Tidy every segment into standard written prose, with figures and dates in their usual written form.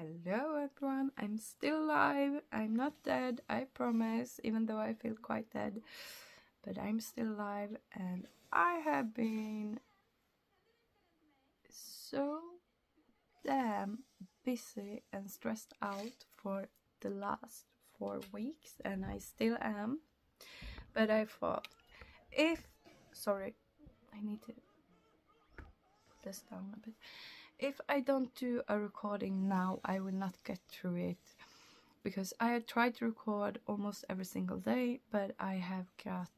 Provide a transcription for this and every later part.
Hello everyone, I'm still alive. I'm not dead, I promise, even though I feel quite dead. But I'm still alive, and I have been so damn busy and stressed out for the last 4 weeks, and I still am. But I thought, sorry, I need to put this down a bit. If I don't do a recording now, I will not get through it, because I have tried to record almost every single day, but I have got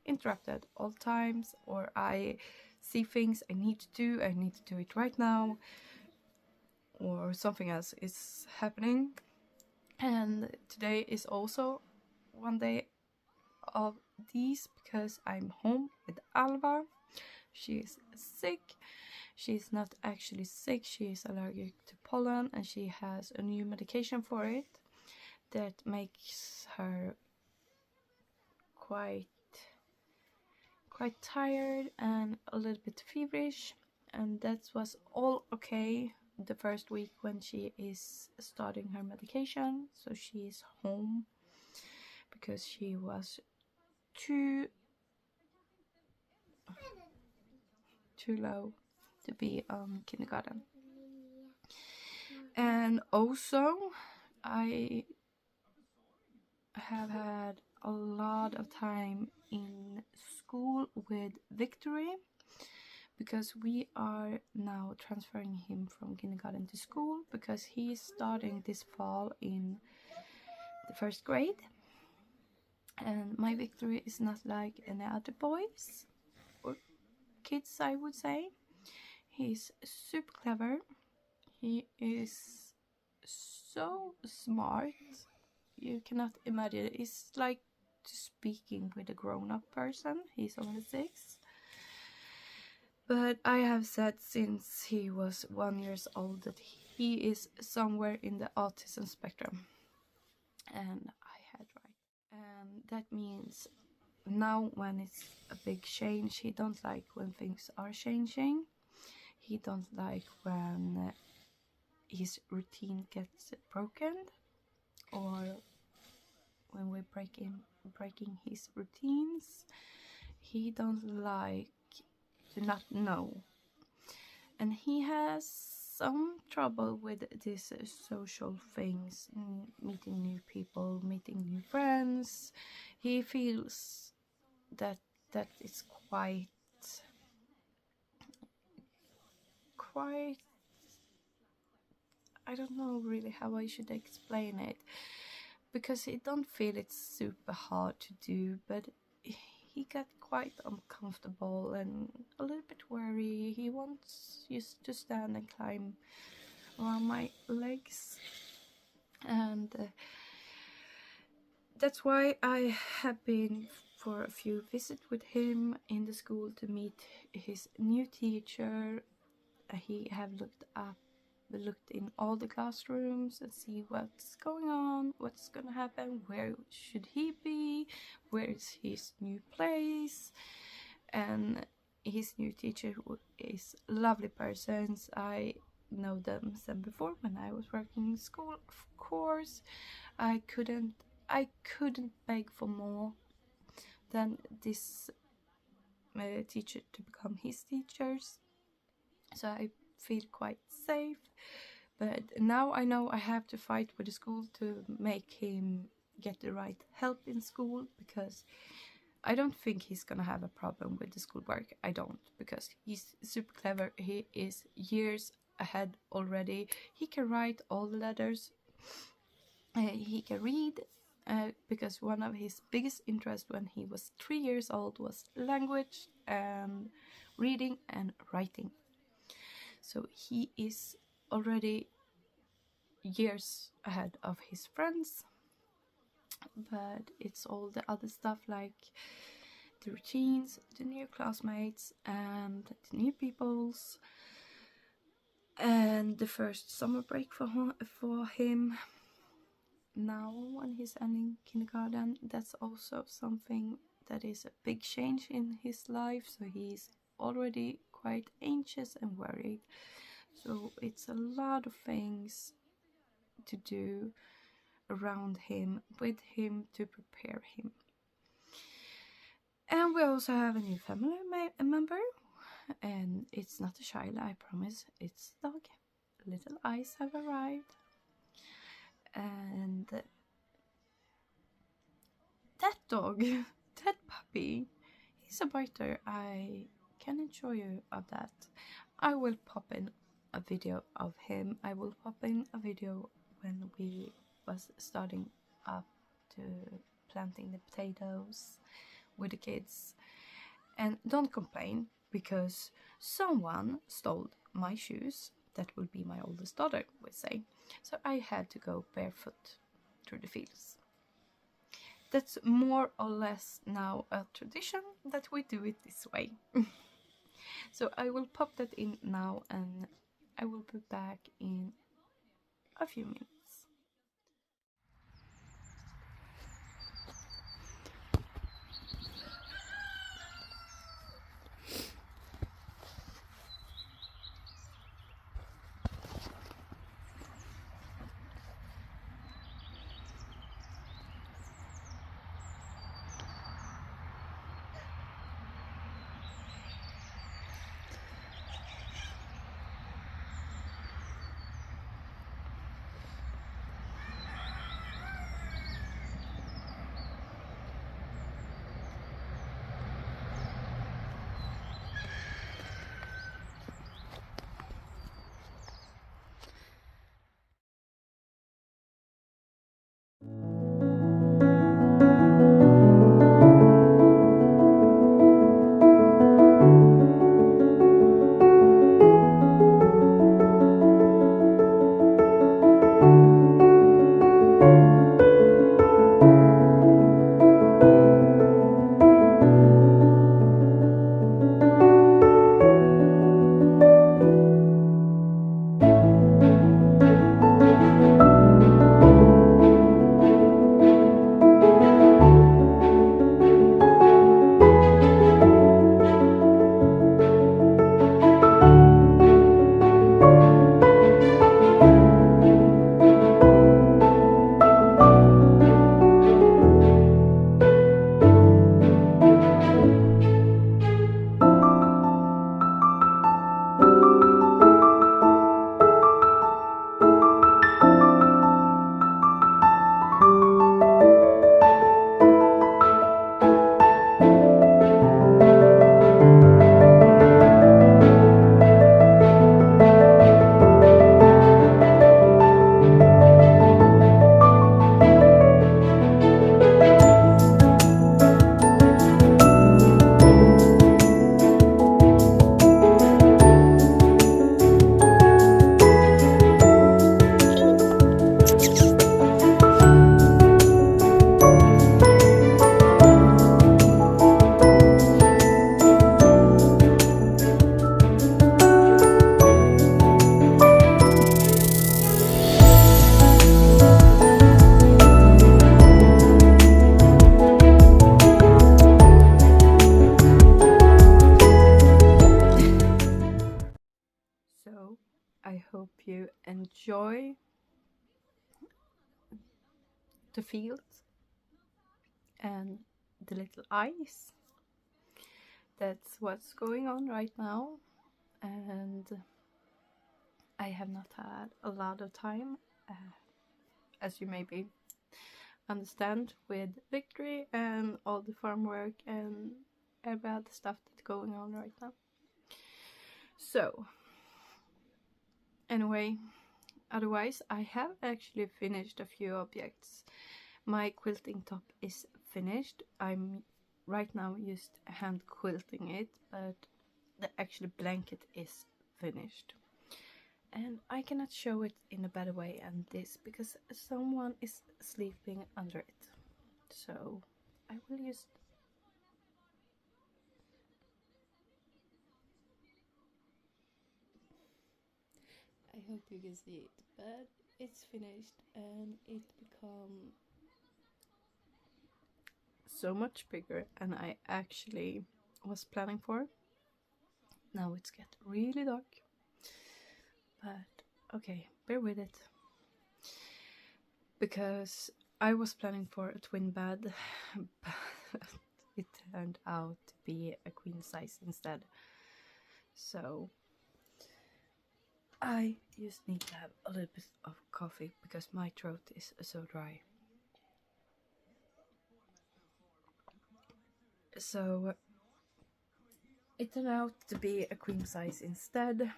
interrupted all times, or I see things I need to do it right now, or something else is happening. And today is also one day of these, because I'm home with Alva. She is sick. She's not actually sick, she is allergic to pollen, and she has a new medication for it that makes her quite tired and a little bit feverish. And that was all okay the first week when she is starting her medication. So she is home because she was too low to be on kindergarten. And also I have had a lot of time in school with Victory, because we are now transferring him from kindergarten to school, because he is starting this fall in the 1st grade. And my Victory is not like any other boys or kids, I would say. He's super clever. He is so smart. You cannot imagine. It's like speaking with a grown-up person. He's only 6. But I have said since he was 1 year old that he is somewhere in the autism spectrum. And I had right. And that means now when it's a big change, he don't like when things are changing. He don't like when his routine gets broken, or when we're breaking his routines. He don't like to not know. And he has some trouble with these social things, meeting new people, meeting new friends. He feels that is quite I don't know really how I should explain it, because he don't feel it's super hard to do, but he got quite uncomfortable and a little bit worried. He wants just to stand and climb around my legs, and that's why I have been for a few visits with him in the school to meet his new teacher. He have looked in all the classrooms and see what's going on, what's gonna happen, where should he be, where is his new place. And his new teacher is lovely persons. I know them since before when I was working in school. Of course, I couldn't beg for more than this teacher to become his teachers. So I feel quite safe. But now I know I have to fight with the school to make him get the right help in school, because I don't think he's gonna have a problem with the schoolwork. I don't, because he's super clever. He is years ahead already. He can write all the letters. He can read, because one of his biggest interests when he was 3 years old was language and reading and writing. So he is already years ahead of his friends. But it's all the other stuff, like the routines, the new classmates, and the new peoples, and the first summer break for him. Now when he's ending kindergarten, that's also something that is a big change in his life. So he's already quite anxious and worried. So it's a lot of things to do around him, with him, to prepare him. And we also have a new family member, and it's not a child, I promise, it's a dog. Little eyes have arrived, and that dog, that puppy, he's a biter. I can assure you of that. I will pop in a video of him. I will pop in a video when we was starting up to planting the potatoes with the kids. And don't complain, because someone stole my shoes. That will be my oldest daughter, would say. So I had to go barefoot through the fields. That's more or less now a tradition that we do it this way. So I will pop that in now, and I will be back in a few minutes. I hope you enjoy the fields and the little ice. That's what's going on right now, and I have not had a lot of time, as you maybe understand, with victory and all the farm work and every other stuff that's going on right now. So anyway, otherwise I have actually finished a few objects. My quilting top is finished. I'm right now just hand quilting it, but the actual blanket is finished. And I cannot show it in a better way than this, because someone is sleeping under it. So I will just... I hope you can see it, but it's finished and it become so much bigger than I actually was planning for. Now it's get really dark, but okay, bear with it. because I was planning for a twin bed, but it turned out to be a queen size instead. So I just need to have a little bit of coffee because my throat is so dry. So it turned out to be a queen size instead.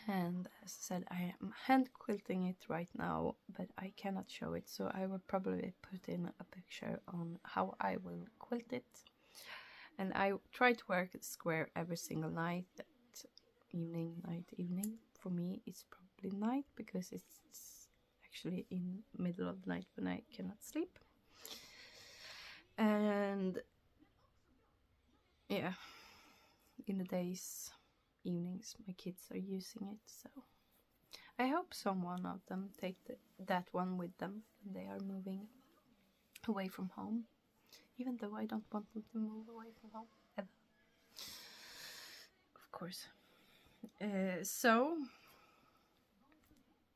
And as I said, I am hand quilting it right now, but I cannot show it, so I will probably put in a picture on how I will quilt it. And I try to work square every single night, evening. For me it's probably night because it's actually in middle of the night when I cannot sleep. And yeah, in the days, evenings, my kids are using it, so I hope someone of them take that one with them when they are moving away from home, even though I don't want them to move away from home ever, of course. So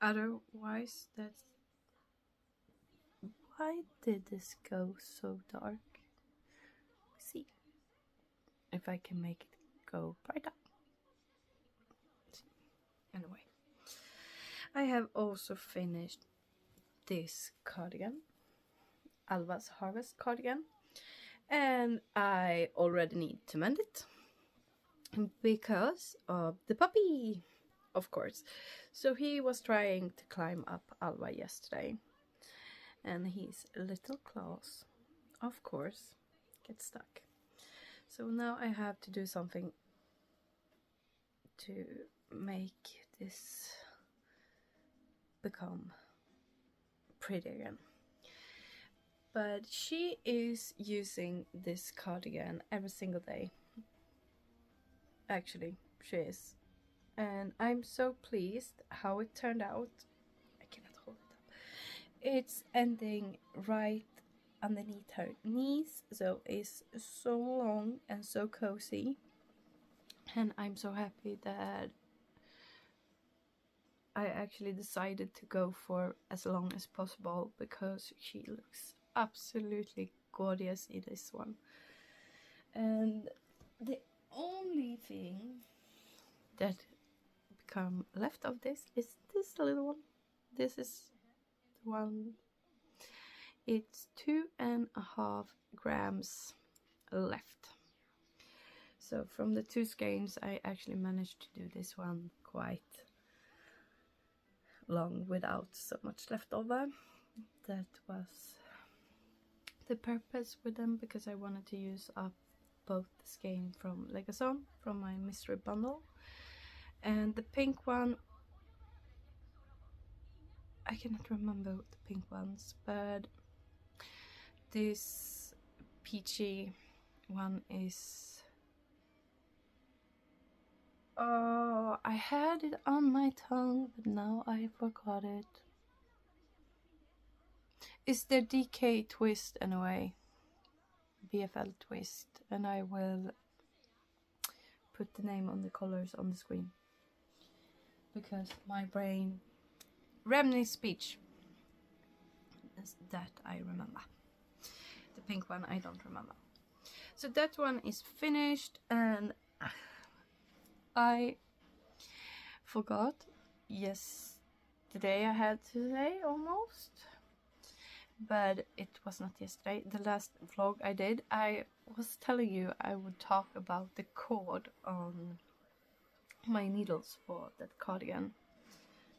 otherwise, that's why did this go so dark? Let's see if I can make it go brighter. Anyway, I have also finished this cardigan, Alva's Harvest cardigan, and I already need to mend it because of the puppy, of course. So he was trying to climb up Alva yesterday, and his little claws, of course, get stuck. So now I have to do something to make this become pretty again. But she is using this cardigan every single day. Actually, she is. And I'm so pleased how it turned out. I cannot hold it up. It's ending right underneath her knees, so it's so long and so cozy. And I'm so happy that I actually decided to go for as long as possible because she looks absolutely gorgeous in this one. And the only thing that become left of this is this little one. This is the one. It's 2.5 grams left. So from the 2 skeins I actually managed to do this one quite long without so much left over. That was the purpose with them, because I wanted to use up both the skein from Legason from my mystery bundle, and the pink one, I cannot remember the pink ones, but this peachy one is, oh, I had it on my tongue but now I forgot it. It's the DK twist anyway, BFL twist, and I will put the name on the colors on the screen because my brain reminisces speech. That I remember. The pink one I don't remember. So that one is finished, and I forgot. Yes, today I had today almost, but it was not yesterday. The last vlog I did, I was telling you I would talk about the cord on my needles for that cardigan.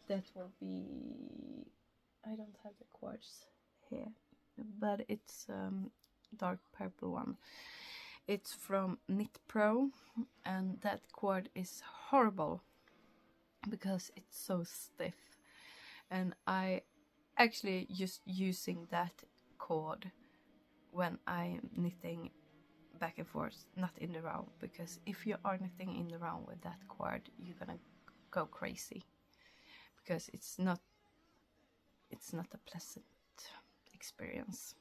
That will be, I don't have the cords here, but it's dark purple one. It's from Knit Pro, and that cord is horrible because it's so stiff, and I actually just using that cord when I'm knitting back and forth, not in the round, because if you are knitting in the round with that cord you're gonna go crazy, because it's not a pleasant experience.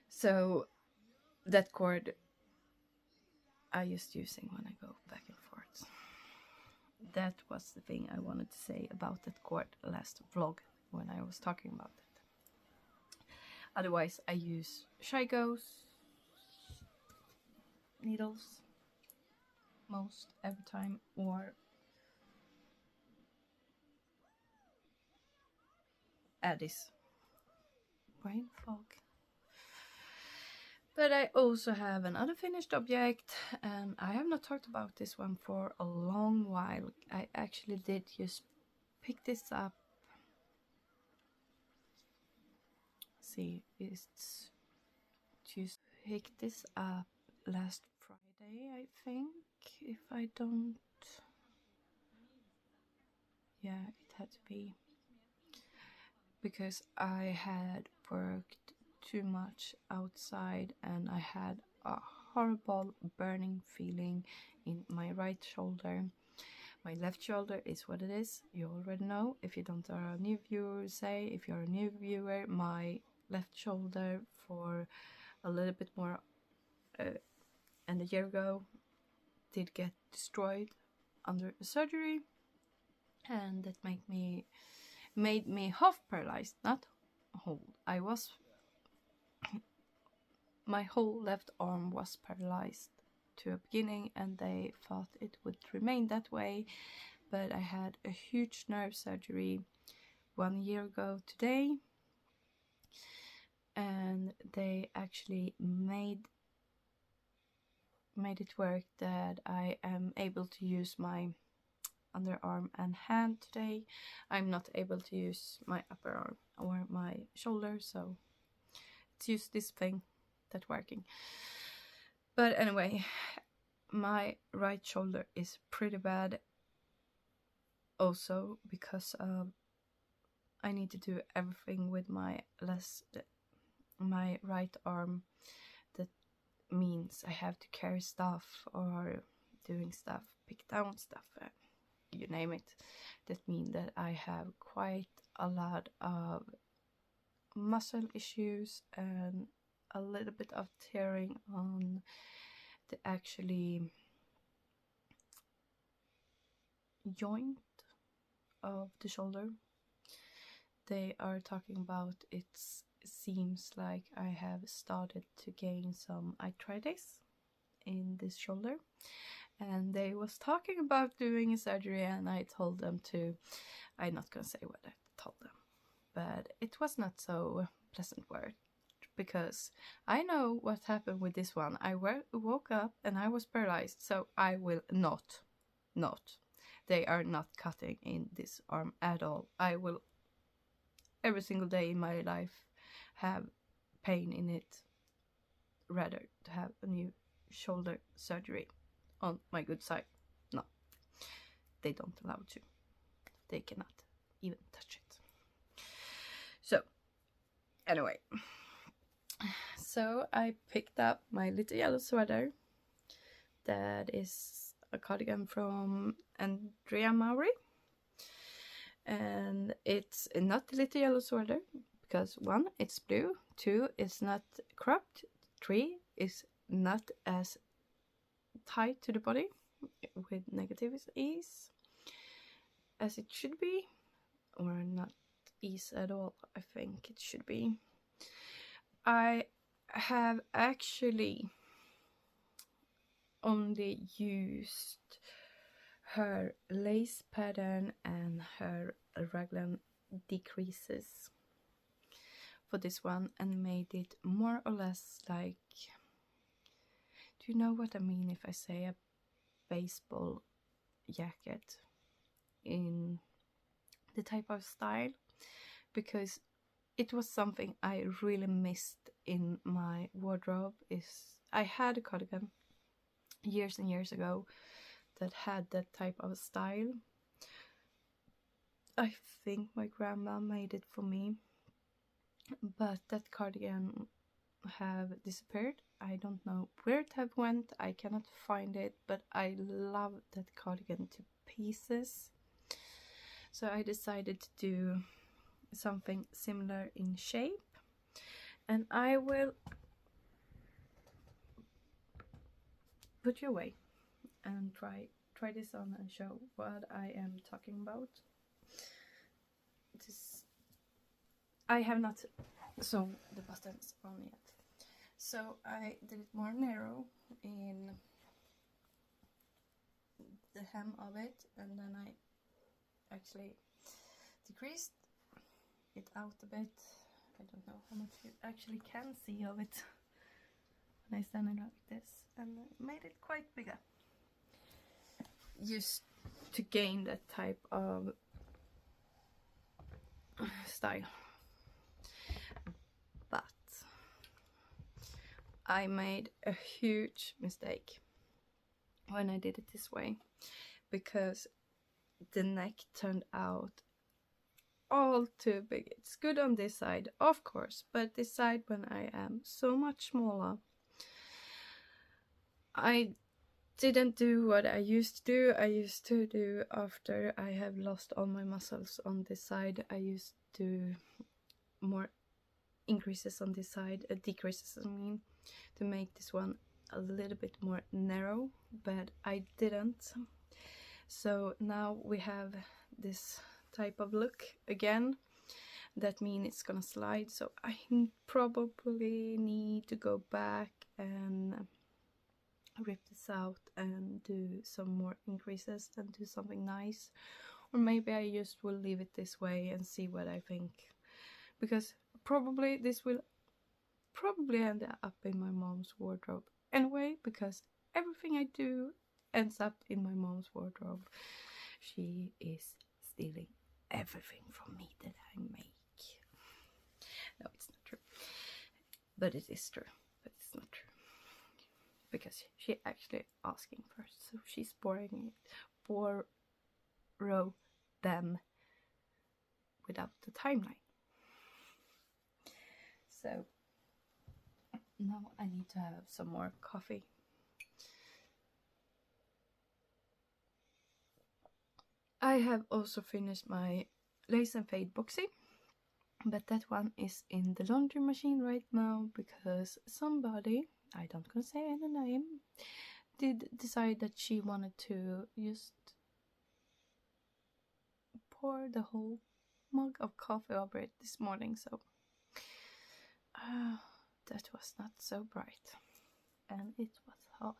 So that cord I just using when I go back and forth. That was the thing I wanted to say about that cord last vlog when I was talking about it. Otherwise, I use Shigos needles most every time, or Addis. Brain fog. But I also have another finished object, and I have not talked about this one for a long while. I actually did just pick this up. See, it's just picked this up last Friday, I think. If I don't, yeah, it had to be, because I had worked too much outside and I had a horrible burning feeling in my right shoulder. My left shoulder is what it is, you already know. If you don't are a new viewer, say, if you're a new viewer, my left shoulder for a little bit more and a year ago did get destroyed under surgery, and that made me half paralyzed, not whole. My whole left arm was paralyzed to a beginning, and they thought it would remain that way, but I had a huge nerve surgery 1 year ago today, and they actually made it work that I am able to use my underarm and hand today. I'm not able to use my upper arm or my shoulder, so it's just this thing that's working. But anyway, my right shoulder is pretty bad also, because I need to do everything with my right arm. That means I have to carry stuff or doing stuff, pick down stuff, you name it. That means that I have quite a lot of muscle issues and a little bit of tearing on the actually joint of the shoulder. They are talking about it seems like I have started to gain some arthritis in this shoulder, and they was talking about doing a surgery, and I told them to, I'm not gonna say what I told them, but it was not so pleasant word, because I know what happened with this one. I woke up and I was paralyzed, so I will not. They are not cutting in this arm at all. I will every single day in my life have pain in it, rather to have a new shoulder surgery on my good side. No, they don't allow to. They cannot even touch it. So anyway, so I picked up my little yellow sweater. That is a cardigan from Andrea Mowry, and it's not a little yellow sweater because 1, it's blue, 2, it's not cropped, 3, it's not as tight to the body with negative ease as it should be, or not ease at all. I think it should be. I have actually only used her lace pattern and her raglan decreases for this one, and made it more or less like, do you know what I mean if I say a baseball jacket in the type of style? Because it was something I really missed in my wardrobe. I had a cardigan years and years ago that had that type of style. I think my grandma made it for me, but that cardigan have disappeared. I don't know where it have went. I cannot find it, but I love that cardigan to pieces. So I decided to do something similar in shape, and I will put you away and try this on and show what I am talking about. This I have not sewn the buttons on yet. So I did it more narrow in the hem of it, and then I actually decreased it out a bit. I don't know how much you actually can see of it when I stand it like this, and made it quite bigger, just to gain that type of style. But I made a huge mistake when I did it this way, because the neck turned out all too big. It's good on this side, of course, but this side, when I am so much smaller, I didn't do what I used to do. I used to do, after I have lost all my muscles on this side, I used to do more increases on this side, decreases I mean, to make this one a little bit more narrow, but I didn't. So now we have this type of look again. That means it's gonna slide, so I probably need to go back and rip this out and do some more increases and do something nice. Or maybe I just will leave it this way and see what I think, because probably this will probably end up in my mom's wardrobe anyway, because everything I do ends up in my mom's wardrobe. She is stealing everything from me that I make. No, it's not true, but it is true. But it's not true, because she actually asking first, so she's borrowing them without the timeline. So now I need to have some more coffee. I have also finished my lace and fade boxy, but that one is in the laundry machine right now, because somebody, I don't gonna say any name, did decide that she wanted to just pour the whole mug of coffee over it this morning, so that was not so bright, and it was hot.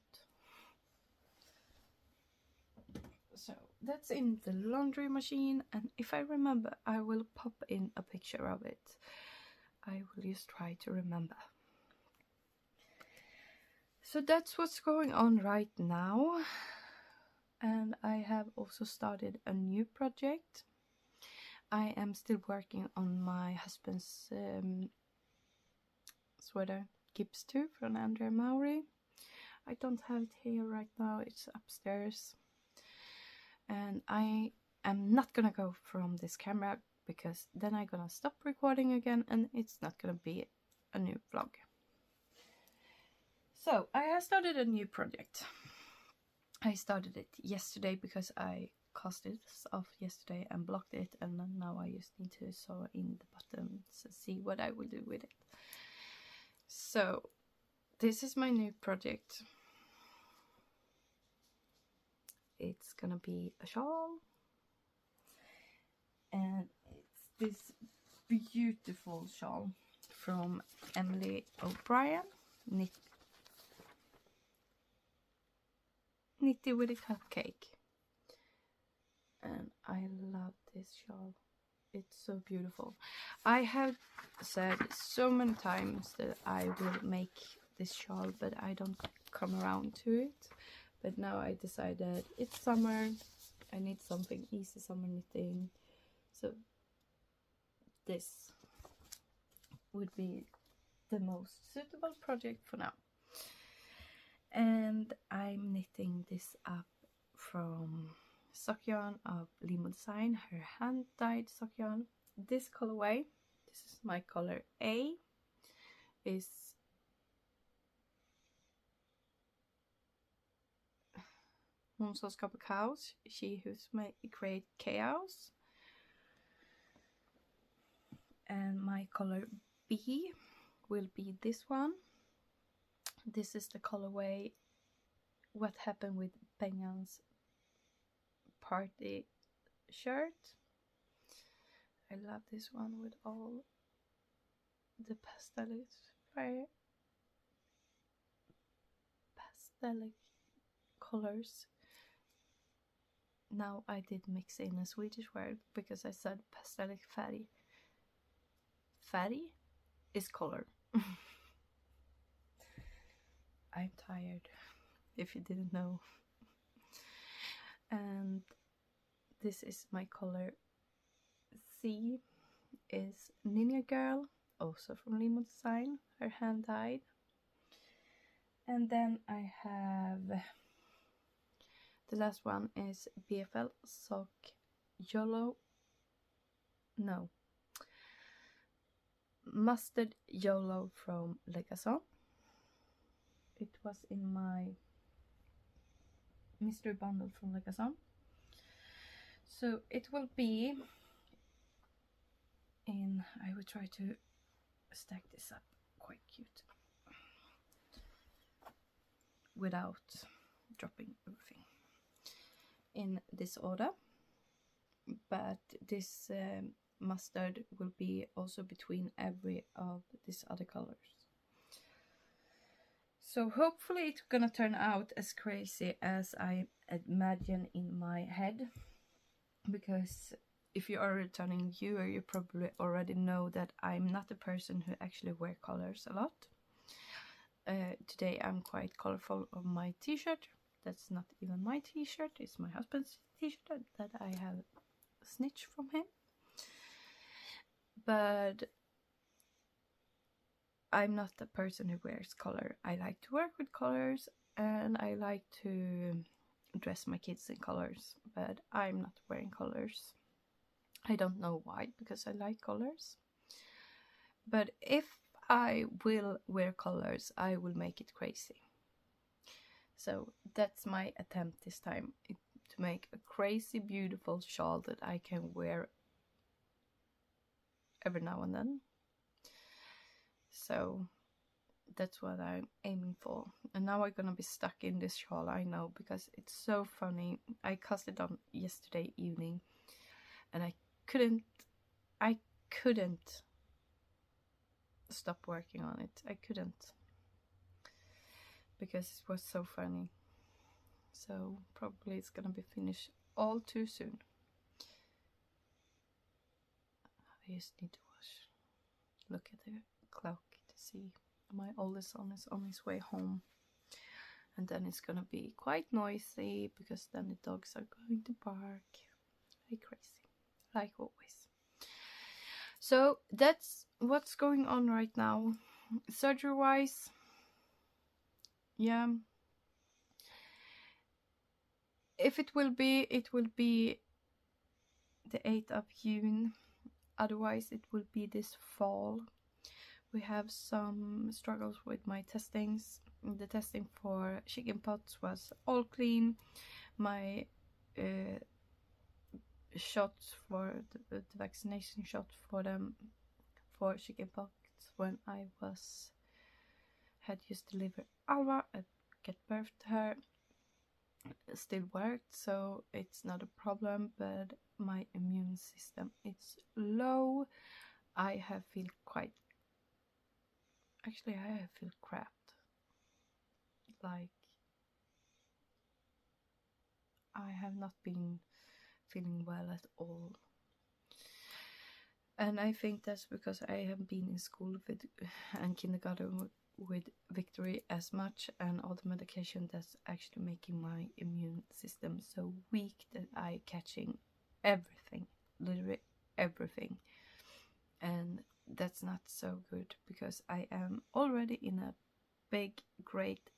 So that's in the laundry machine, and if I remember, I will pop in a picture of it. I will just try to remember. So that's what's going on right now, and I have also started a new project. I am still working on my husband's sweater Gips 2 from Andrea Mowry. I don't have it here right now, it's upstairs. And I am not gonna go from this camera, because then I'm gonna stop recording again and it's not gonna be a new vlog. So I have started a new project. I started it yesterday because I cast it off yesterday and blocked it, and now I just need to sew in the buttons and see what I will do with it. So this is my new project. It's gonna be a shawl, and it's this beautiful shawl from Emilia O'Brien, knitted with a cupcake, and I love this shawl. It's so beautiful. I have said so many times that I will make this shawl, but I don't come around to it. But now I decided it's summer, I need something easy summer knitting, so this would be the most suitable project for now. And I'm knitting this up from sock yarn of Limo Design, her hand dyed sock yarn. This colorway, this is my color A, is Hon som skapar kaos, she who's create chaos. And my color B will be this one. This is the colorway What Happened with Pengan's party shirt. I love this one with all the pastel colors. Now I did mix in a Swedish word because I said pastelic färg. Färg is color. I'm tired, if you didn't know. And this is my color C, is Ninja Girl, also from Limo Design, her hand dyed. And then I have the last one is BFL Sock Yellow, no, Mustard Yellow from Legason. It was in my mystery bundle from Legason. So it will be in, I will try to stack this up quite cute without dropping everything in this order, but this mustard will be also between every of these other colors. So hopefully it's gonna turn out as crazy as I imagine in my head, because if you are a returning viewer, you probably already know that I'm not a person who actually wear colors a lot. Today I'm quite colorful on my t-shirt. That's not even my t-shirt, it's my husband's t-shirt that I have snitched from him. But I'm not the person who wears color. I like to work with colors and I like to dress my kids in colors, but I'm not wearing colors. I don't know why, because I like colors. But if I will wear colors, I will make it crazy. So that's my attempt this time, to make a crazy beautiful shawl that I can wear every now and then. So that's what I'm aiming for. And now I'm gonna be stuck in this shawl, I know, because it's so funny. I cast it on yesterday evening and I couldn't stop working on it. I couldn't, because it was so funny. So probably it's gonna be finished all too soon. I just need to wash. Look at the clock to see my oldest son is on his way home, and then it's gonna be quite noisy because then the dogs are going to bark like crazy, like always. So that's what's going on right now. Surgery wise, yeah, if it will be the 8th of June. Otherwise it will be this fall. We have some struggles with my testings. The testing for chicken pox was all clean. My shots for the vaccination shot for them for chicken pox when I had just delivered Alva and get birth to her still worked, so it's not a problem. But my immune system, it's low. I feel crap. Like, I have not been feeling well at all. And I think that's because I have been in school and kindergarten with Victory as much, and all the medication that's actually making my immune system so weak that I catching everything, literally everything. And that's not so good, because I am already in a big, great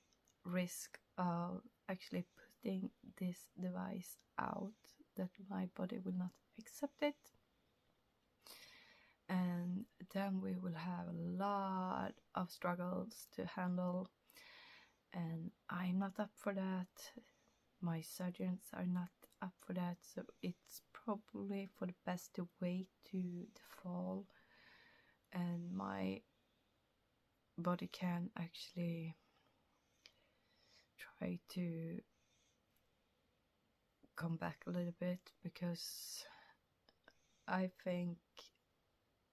risk of actually putting this device out, that my body will not accept it. And then we will have a lot of struggles to handle, and I'm not up for that. My surgeons are not up for that, so it's probably for the best to wait to the fall, and my body can actually try to come back a little bit, because I think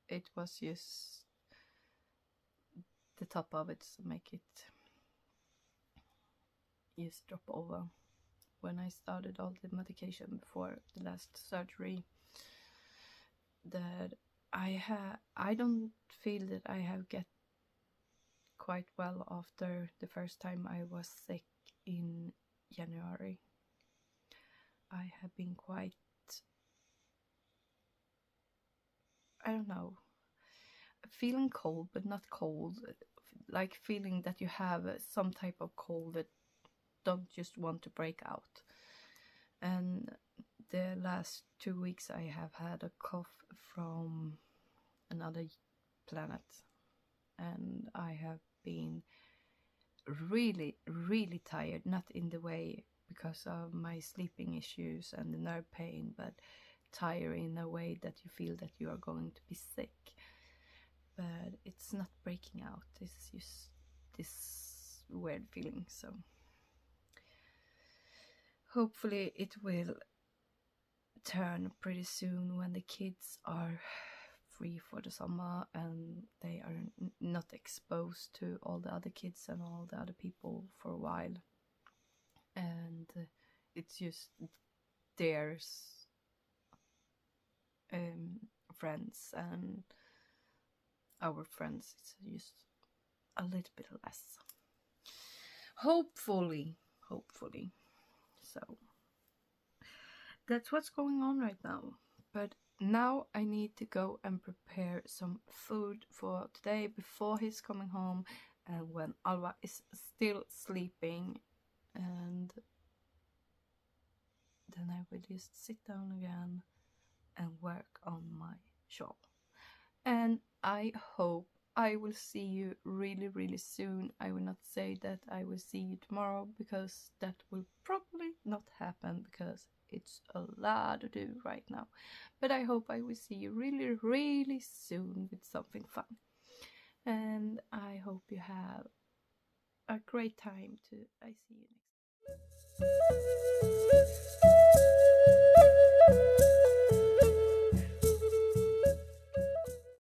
it was just the top of it to make it just drop over. When I started all the medication before the last surgery, that I don't feel that I have get quite well after the first time I was sick in January. I have been quite, I don't know, feeling cold but not cold, like feeling that you have some type of cold that don't just want to break out. And the last 2 weeks I have had a cough from another planet, and I have been really, really tired, not in the way because of my sleeping issues and the nerve pain, but tired in a way that you feel that you are going to be sick. But it's not breaking out, it's just this weird feeling. So hopefully it will turn pretty soon when the kids are free for the summer and they are not exposed to all the other kids and all the other people for a while, and it's just their friends and our friends. It's just a little bit less, hopefully. So that's what's going on right now. But now I need to go and prepare some food for today before he's coming home and when Alva is still sleeping, and then I will just sit down again and work on my shawl. And I hope I will see you really, really soon. I will not say that I will see you tomorrow, because that will probably not happen, because it's a lot to do right now. But I hope I will see you really, really soon with something fun. And I hope you have a great time too. I see you next time.